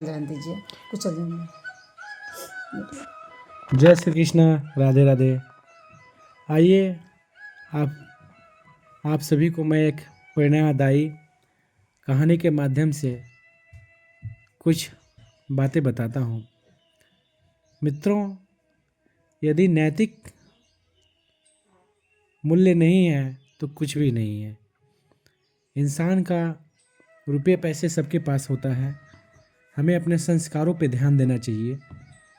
ध्यान दीजिए कुछ चलिए। जय श्री कृष्ण। राधे राधे। आइए आप सभी को मैं एक प्रेरणादायी कहानी के माध्यम से कुछ बातें बताता हूँ। मित्रों, यदि नैतिक मूल्य नहीं है तो कुछ भी नहीं है। इंसान का रुपये पैसे सबके पास होता है। हमें अपने संस्कारों पे ध्यान देना चाहिए।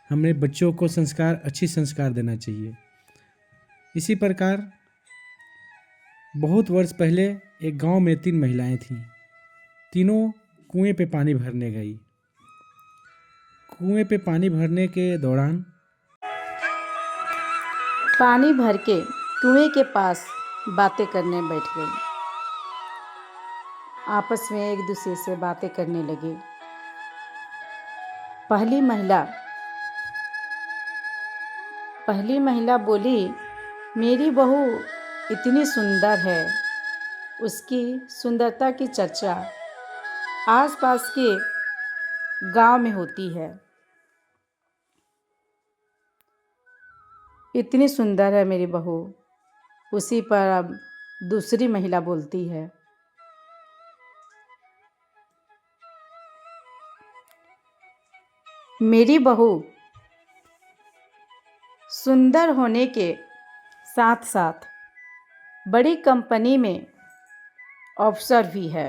हमें बच्चों को अच्छी संस्कार देना चाहिए। इसी प्रकार बहुत वर्ष पहले एक गांव में 3 महिलाएं थीं। तीनों कुएं पे पानी भरने गई। कुएं पे पानी भरने के दौरान पानी भर के कुएं के पास बातें करने बैठ गई। आपस में एक दूसरे से बातें करने लगे। पहली महिला बोली, मेरी बहू इतनी सुंदर है। उसकी सुंदरता की चर्चा आसपास के गांव में होती है। इतनी सुंदर है मेरी बहू। उसी पर अब दूसरी महिला बोलती है, मेरी बहू सुंदर होने के साथ साथ बड़ी कंपनी में अफसर भी है।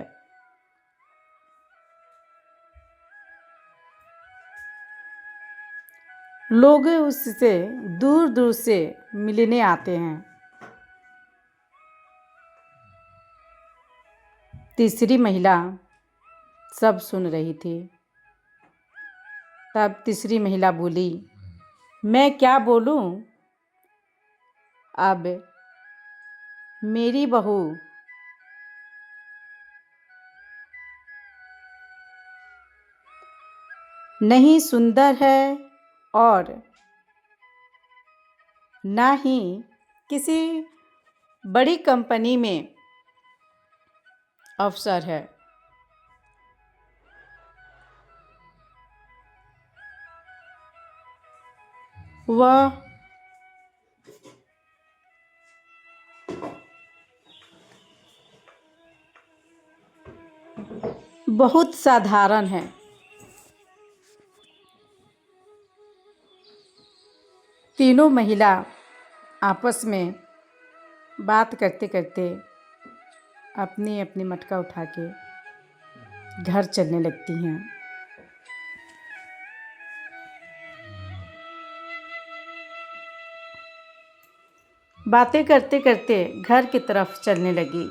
लोग उससे दूर दूर से मिलने आते हैं। तीसरी महिला सब सुन रही थी। तब तीसरी महिला बोली, मैं क्या बोलूं? अब मेरी बहू नहीं सुंदर है और ना ही किसी बड़ी कंपनी में अफसर है। वह बहुत साधारण है। तीनों महिला आपस में बात करते करते अपनी अपनी मटका उठा के घर चलने लगती हैं। बातें करते करते घर की तरफ चलने लगी।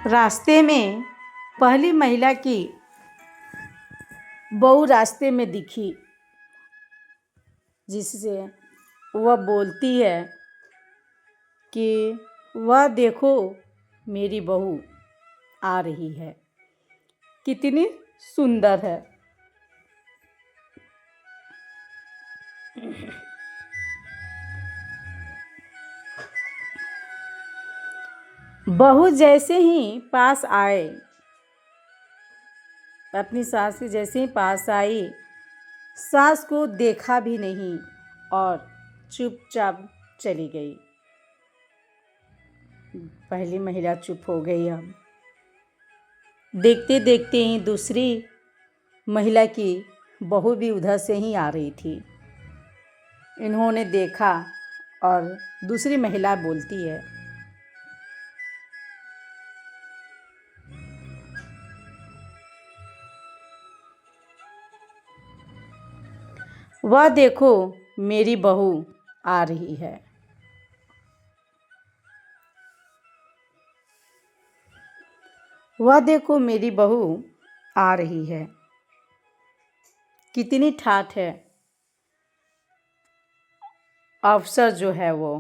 रास्ते में पहली महिला की बहू रास्ते में दिखी, जिससे वह बोलती है कि वह देखो मेरी बहू आ रही है, कितनी सुंदर है। बहू जैसे ही पास आए, अपनी सास के जैसे ही पास आई, सास को देखा भी नहीं और चुपचाप चली गई। पहली महिला चुप हो गई। अब देखते देखते ही दूसरी महिला की बहू भी उधर से ही आ रही थी। इन्होंने देखा और दूसरी महिला बोलती है, वह देखो मेरी बहू आ रही है। वह देखो मेरी बहू आ रही है, कितनी ठाठ है। अफसर जो है वो।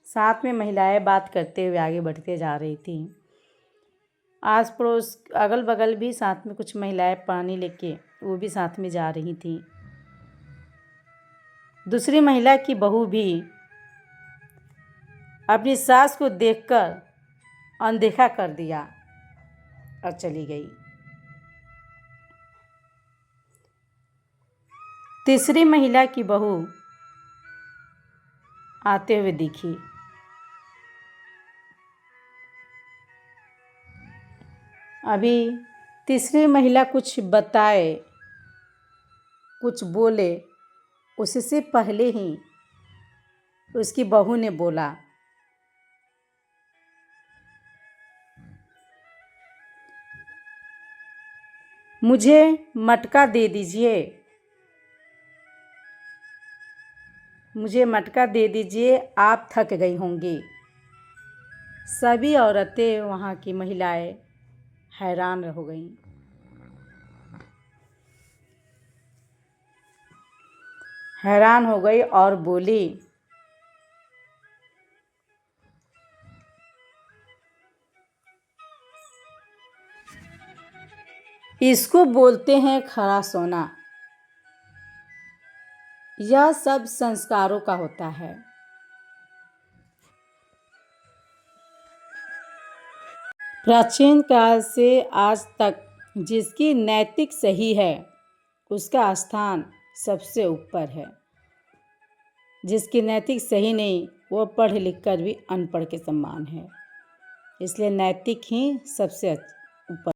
साथ में महिलाएं बात करते हुए आगे बढ़ते जा रही थी। आस पड़ोस अगल बगल भी साथ में कुछ महिलाएं पानी लेके वो भी साथ में जा रही थी। दूसरी महिला की बहू भी अपनी सास को देखकर अनदेखा कर दिया और चली गई। तीसरी महिला की बहू आते हुए दिखी। अभी तीसरी महिला कुछ बताए, कुछ बोले, उससे पहले ही उसकी बहू ने बोला, मुझे मटका दे दीजिए, मुझे मटका दे दीजिए, आप थक गई होंगी। सभी औरतें, वहाँ की महिलाएं हैरान हो गईं। हैरान हो गई और बोली, इसको बोलते हैं खरा सोना। यह सब संस्कारों का होता है। प्राचीन काल से आज तक जिसकी नैतिक सही है उसका स्थान सबसे ऊपर है। जिसकी नैतिक सही नहीं वो पढ़ लिख कर भी अनपढ़ के समान है। इसलिए नैतिक ही सबसे ऊपर